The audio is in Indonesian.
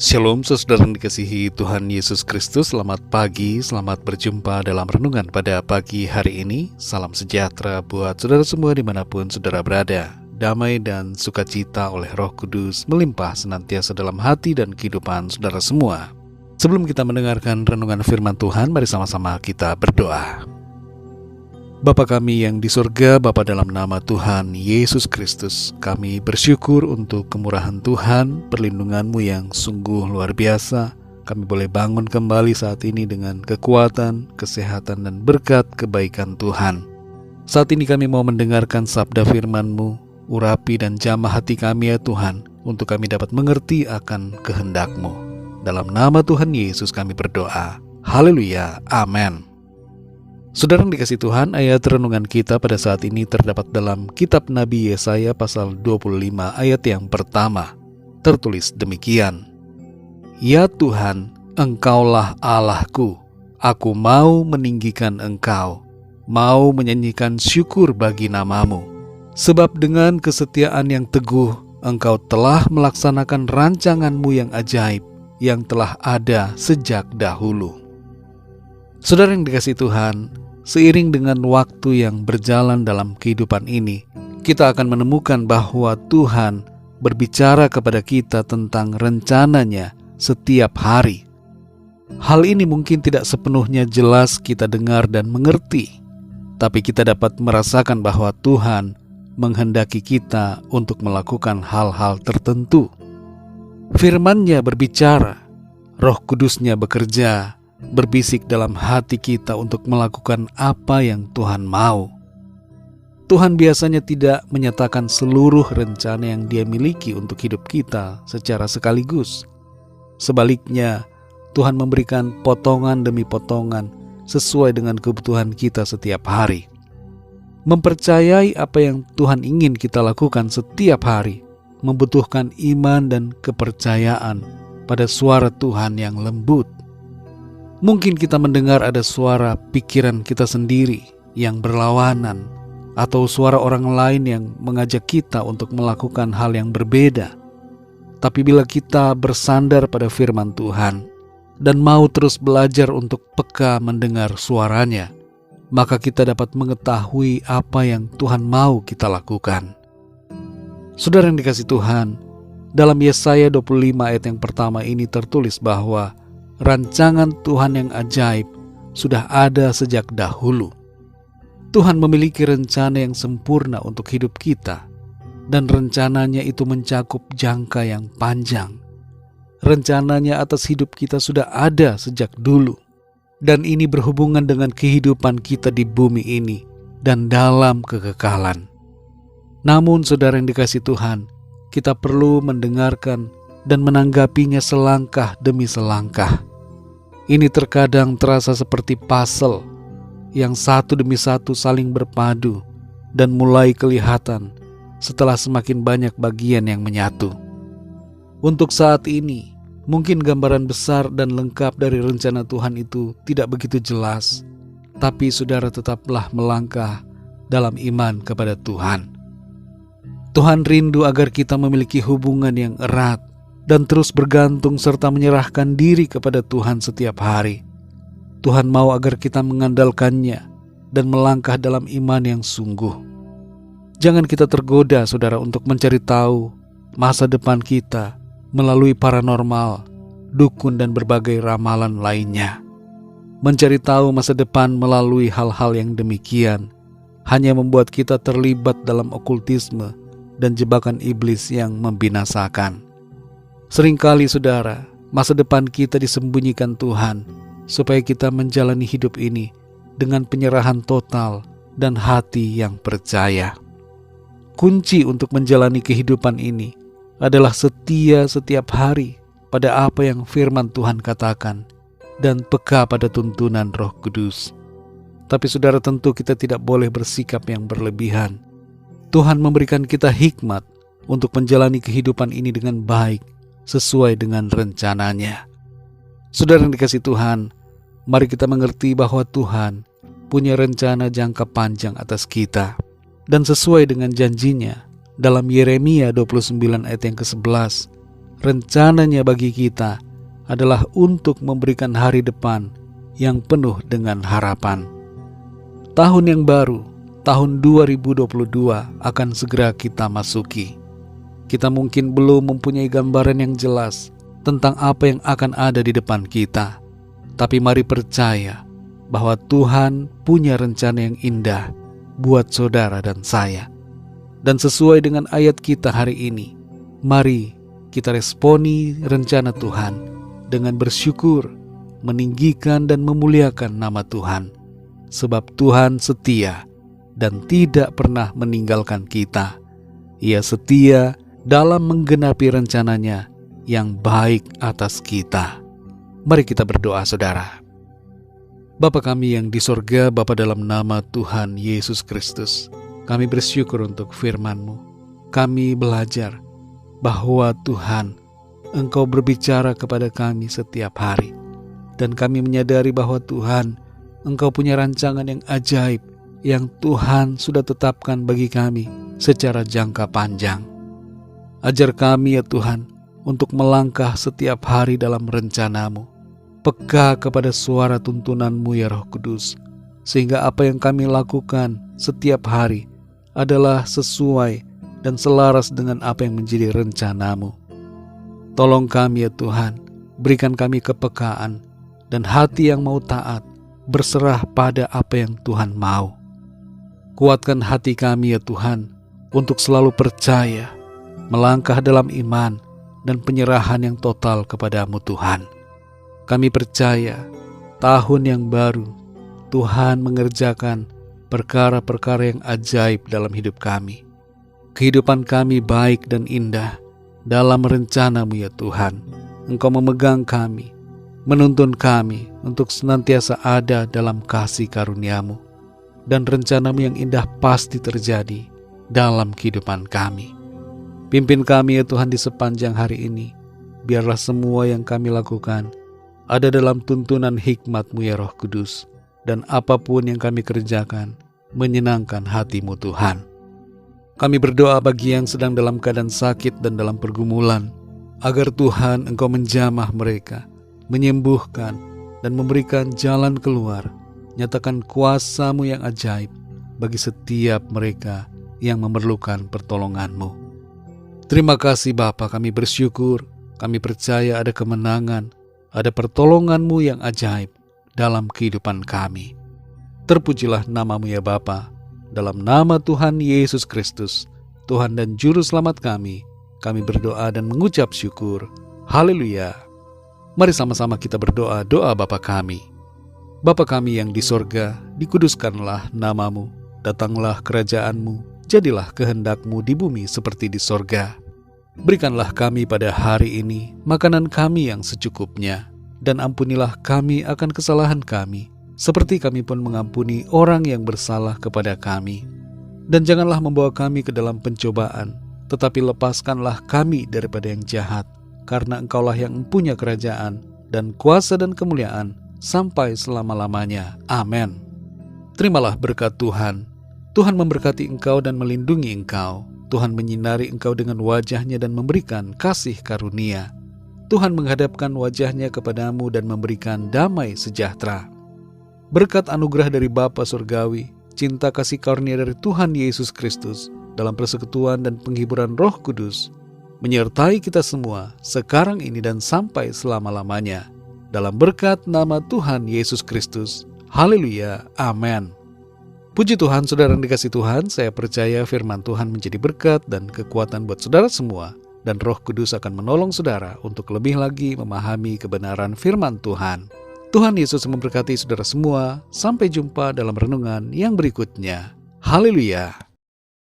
Shalom saudara yang dikasihi Tuhan Yesus Kristus. Selamat pagi, selamat berjumpa dalam renungan pada pagi hari ini. Salam sejahtera buat saudara semua dimanapun saudara berada. Damai dan sukacita oleh Roh Kudus melimpah senantiasa dalam hati dan kehidupan saudara semua. Sebelum kita mendengarkan renungan firman Tuhan, mari sama-sama kita berdoa. Bapa kami yang di surga, Bapa dalam nama Tuhan Yesus Kristus, kami bersyukur untuk kemurahan Tuhan, perlindungan-Mu yang sungguh luar biasa. Kami boleh bangun kembali saat ini dengan kekuatan, kesehatan, dan berkat kebaikan Tuhan. Saat ini kami mau mendengarkan sabda firman-Mu, urapi dan jamah hati kami ya Tuhan, untuk kami dapat mengerti akan kehendak-Mu. Dalam nama Tuhan Yesus kami berdoa. Haleluya, amin. Saudara yang dikasihi Tuhan, ayat renungan kita pada saat ini terdapat dalam kitab Nabi Yesaya pasal 25 ayat yang pertama. Tertulis demikian, Ya Tuhan, Engkaulah Allahku, aku mau meninggikan Engkau, mau menyanyikan syukur bagi nama-Mu. Sebab dengan kesetiaan yang teguh, Engkau telah melaksanakan rancangan-Mu yang ajaib, yang telah ada sejak dahulu. Saudara yang dikasihi Tuhan, seiring dengan waktu yang berjalan dalam kehidupan ini, kita akan menemukan bahwa Tuhan berbicara kepada kita tentang rencananya setiap hari. Hal ini mungkin tidak sepenuhnya jelas kita dengar dan mengerti, tapi kita dapat merasakan bahwa Tuhan menghendaki kita untuk melakukan hal-hal tertentu. Firman-Nya berbicara, Roh Kudus-Nya bekerja, berbisik dalam hati kita untuk melakukan apa yang Tuhan mau. Tuhan biasanya tidak menyatakan seluruh rencana yang Dia miliki untuk hidup kita secara sekaligus. Sebaliknya, Tuhan memberikan potongan demi potongan sesuai dengan kebutuhan kita setiap hari. Mempercayai apa yang Tuhan ingin kita lakukan setiap hari membutuhkan iman dan kepercayaan pada suara Tuhan yang lembut. Mungkin kita mendengar ada suara pikiran kita sendiri yang berlawanan, atau suara orang lain yang mengajak kita untuk melakukan hal yang berbeda. Tapi bila kita bersandar pada firman Tuhan dan mau terus belajar untuk peka mendengar suaranya, maka kita dapat mengetahui apa yang Tuhan mau kita lakukan. Saudara yang dikasihi Tuhan, dalam Yesaya 25 ayat yang pertama ini tertulis bahwa rancangan Tuhan yang ajaib sudah ada sejak dahulu. Tuhan memiliki rencana yang sempurna untuk hidup kita, dan rencananya itu mencakup jangka yang panjang. Rencananya atas hidup kita sudah ada sejak dulu, dan ini berhubungan dengan kehidupan kita di bumi ini dan dalam kekekalan. Namun saudara yang dikasihi Tuhan, kita perlu mendengarkan dan menanggapinya selangkah demi selangkah. Ini terkadang terasa seperti puzzle yang satu demi satu saling berpadu dan mulai kelihatan setelah semakin banyak bagian yang menyatu. Untuk saat ini, mungkin gambaran besar dan lengkap dari rencana Tuhan itu tidak begitu jelas, tapi saudara tetaplah melangkah dalam iman kepada Tuhan. Tuhan rindu agar kita memiliki hubungan yang erat dan terus bergantung serta menyerahkan diri kepada Tuhan setiap hari. Tuhan mau agar kita mengandalkannya dan melangkah dalam iman yang sungguh. Jangan kita tergoda, saudara, untuk mencari tahu masa depan kita melalui paranormal, dukun, dan berbagai ramalan lainnya. Mencari tahu masa depan melalui hal-hal yang demikian hanya membuat kita terlibat dalam okultisme dan jebakan iblis yang membinasakan. Seringkali saudara, masa depan kita disembunyikan Tuhan supaya kita menjalani hidup ini dengan penyerahan total dan hati yang percaya. Kunci untuk menjalani kehidupan ini adalah setia setiap hari pada apa yang firman Tuhan katakan dan peka pada tuntunan Roh Kudus. Tapi saudara, tentu kita tidak boleh bersikap yang berlebihan. Tuhan memberikan kita hikmat untuk menjalani kehidupan ini dengan baik sesuai dengan rencananya. Saudara yang dikasihi Tuhan, mari kita mengerti bahwa Tuhan punya rencana jangka panjang atas kita. Dan sesuai dengan janjinya dalam Yeremia 29 ayat yang ke-11, rencananya bagi kita adalah untuk memberikan hari depan yang penuh dengan harapan. Tahun yang baru, tahun 2022 akan segera kita masuki. Kita mungkin belum mempunyai gambaran yang jelas tentang apa yang akan ada di depan kita. Tapi mari percaya bahwa Tuhan punya rencana yang indah buat saudara dan saya. Dan sesuai dengan ayat kita hari ini, mari kita responi rencana Tuhan dengan bersyukur, meninggikan dan memuliakan nama Tuhan. Sebab Tuhan setia dan tidak pernah meninggalkan kita. Ia setia dalam menggenapi rencananya yang baik atas kita. Mari kita berdoa, saudara. Bapa kami yang di sorga, Bapa, dalam nama Tuhan Yesus Kristus, kami bersyukur untuk firman-Mu. Kami belajar bahwa Tuhan, Engkau berbicara kepada kami setiap hari. Dan kami menyadari bahwa Tuhan, Engkau punya rancangan yang ajaib yang Tuhan sudah tetapkan bagi kami secara jangka panjang. Ajar kami ya Tuhan untuk melangkah setiap hari dalam rencana-Mu. Peka kepada suara tuntunan-Mu ya Roh Kudus, sehingga apa yang kami lakukan setiap hari adalah sesuai dan selaras dengan apa yang menjadi rencana-Mu. Tolong kami ya Tuhan, berikan kami kepekaan dan hati yang mau taat, berserah pada apa yang Tuhan mau. Kuatkan hati kami ya Tuhan untuk selalu percaya, melangkah dalam iman dan penyerahan yang total kepada-Mu Tuhan. Kami percaya tahun yang baru Tuhan mengerjakan perkara-perkara yang ajaib dalam hidup kami. Kehidupan kami baik dan indah dalam rencana-Mu ya Tuhan. Engkau memegang kami, menuntun kami untuk senantiasa ada dalam kasih karunia-Mu. Dan rencana-Mu yang indah pasti terjadi dalam kehidupan kami. Pimpin kami ya Tuhan di sepanjang hari ini. Biarlah semua yang kami lakukan ada dalam tuntunan hikmat-Mu ya Roh Kudus. Dan apapun yang kami kerjakan menyenangkan hati-Mu Tuhan. Kami berdoa bagi yang sedang dalam keadaan sakit dan dalam pergumulan, agar Tuhan Engkau menjamah mereka, menyembuhkan dan memberikan jalan keluar. Nyatakan kuasa-Mu yang ajaib bagi setiap mereka yang memerlukan pertolongan-Mu. Terima kasih Bapa, kami bersyukur, kami percaya ada kemenangan, ada pertolongan-Mu yang ajaib dalam kehidupan kami. Terpujilah nama-Mu ya Bapa, dalam nama Tuhan Yesus Kristus, Tuhan dan Juru Selamat kami berdoa dan mengucap syukur. Haleluya. Mari sama-sama kita berdoa doa Bapa kami. Bapa kami yang di sorga, dikuduskanlah nama-Mu, datanglah kerajaan-Mu, jadilah kehendak-Mu di bumi seperti di sorga. Berikanlah kami pada hari ini makanan kami yang secukupnya, dan ampunilah kami akan kesalahan kami, seperti kami pun mengampuni orang yang bersalah kepada kami. Dan janganlah membawa kami ke dalam pencobaan, tetapi lepaskanlah kami daripada yang jahat, karena Engkaulah yang mempunyai kerajaan, dan kuasa dan kemuliaan, sampai selama-lamanya. Amin. Terimalah berkat Tuhan. Tuhan memberkati engkau dan melindungi engkau. Tuhan menyinari engkau dengan wajah-Nya dan memberikan kasih karunia. Tuhan menghadapkan wajah-Nya kepadamu dan memberikan damai sejahtera. Berkat anugerah dari Bapa Surgawi, cinta kasih karunia dari Tuhan Yesus Kristus, dalam persekutuan dan penghiburan Roh Kudus, menyertai kita semua sekarang ini dan sampai selama-lamanya. Dalam berkat nama Tuhan Yesus Kristus. Haleluya. Amin. Puji Tuhan, saudara yang dikasih Tuhan, saya percaya firman Tuhan menjadi berkat dan kekuatan buat saudara semua. Dan Roh Kudus akan menolong saudara untuk lebih lagi memahami kebenaran firman Tuhan. Tuhan Yesus memberkati saudara semua. Sampai jumpa dalam renungan yang berikutnya. Haleluya.